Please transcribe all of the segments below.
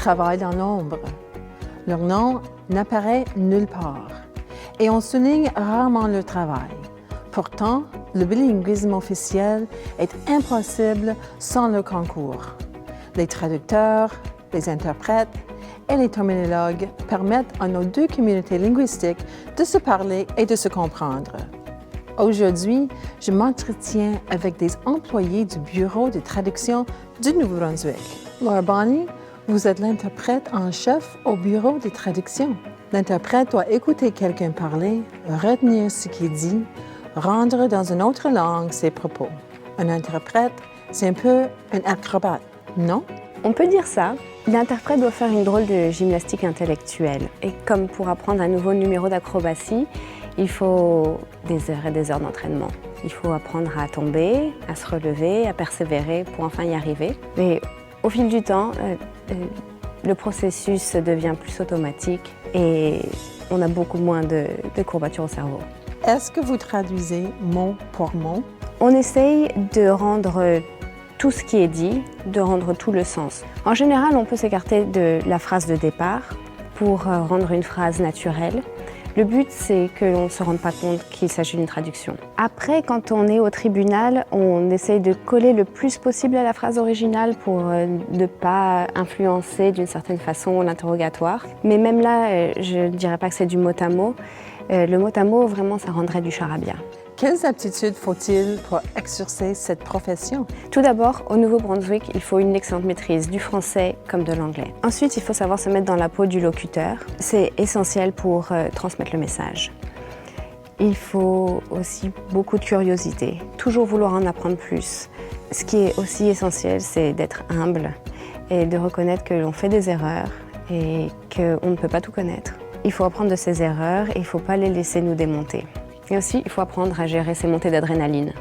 travaillent dans l'ombre. Leur nom n'apparaît nulle part et on souligne rarement leur travail. Pourtant, le bilinguisme officiel est impossible sans leur concours. Les traducteurs, les interprètes et les terminologues permettent à nos deux communautés linguistiques de se parler et de se comprendre. Aujourd'hui, je m'entretiens avec des employés du Bureau de traduction du Nouveau-Brunswick. Laura Bonney, vous êtes l'interprète en chef au Bureau de traduction. L'interprète doit écouter quelqu'un parler, retenir ce qu'il dit, rendre dans une autre langue ses propos. Un interprète, c'est un peu un acrobate, non? On peut dire ça. L'interprète doit faire une drôle de gymnastique intellectuelle. Et comme pour apprendre un nouveau numéro d'acrobatie, il faut des heures et des heures d'entraînement. Il faut apprendre à tomber, à se relever, à persévérer pour enfin y arriver. Mais au fil du temps, le processus devient plus automatique et on a beaucoup moins de courbatures au cerveau. Est-ce que vous traduisez mot pour mot? On essaye de rendre tout ce qui est dit, de rendre tout le sens. En général, on peut s'écarter de la phrase de départ pour rendre une phrase naturelle. Le but, c'est que l'on ne se rende pas compte qu'il s'agit d'une traduction. Après, quand on est au tribunal, on essaye de coller le plus possible à la phrase originale pour ne pas influencer d'une certaine façon l'interrogatoire. Mais même là, je ne dirais pas que c'est du mot à mot. Le mot à mot, vraiment, ça rendrait du charabia. Quelles aptitudes faut-il pour exercer cette profession? Tout d'abord, au Nouveau-Brunswick, il faut une excellente maîtrise du français comme de l'anglais. Ensuite, il faut savoir se mettre dans la peau du locuteur. C'est essentiel pour transmettre le message. Il faut aussi beaucoup de curiosité, toujours vouloir en apprendre plus. Ce qui est aussi essentiel, c'est d'être humble et de reconnaître que l'on fait des erreurs et qu'on ne peut pas tout connaître. Il faut apprendre de ses erreurs et il ne faut pas les laisser nous démonter. Et aussi, il faut apprendre à gérer ces montées d'adrénaline.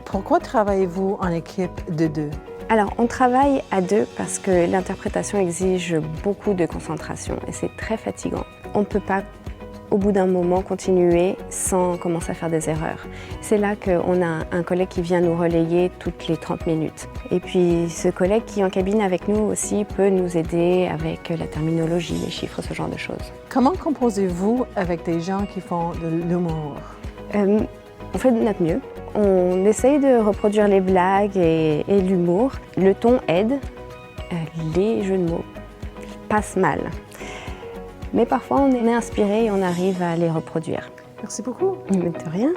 Pourquoi travaillez-vous en équipe de deux? Alors, on travaille à deux parce que l'interprétation exige beaucoup de concentration et c'est très fatigant. On ne peut pas, au bout d'un moment, continuer sans commencer à faire des erreurs. C'est là qu'on a un collègue qui vient nous relayer toutes les 30 minutes. Et puis, ce collègue qui est en cabine avec nous aussi peut nous aider avec la terminologie, les chiffres, ce genre de choses. Comment composez-vous avec des gens qui font de l'humour? On fait de notre mieux. On essaye de reproduire les blagues et l'humour. Le ton aide. Les jeux de mots passent mal. Mais parfois, on est inspiré et on arrive à les reproduire. Merci beaucoup. De rien.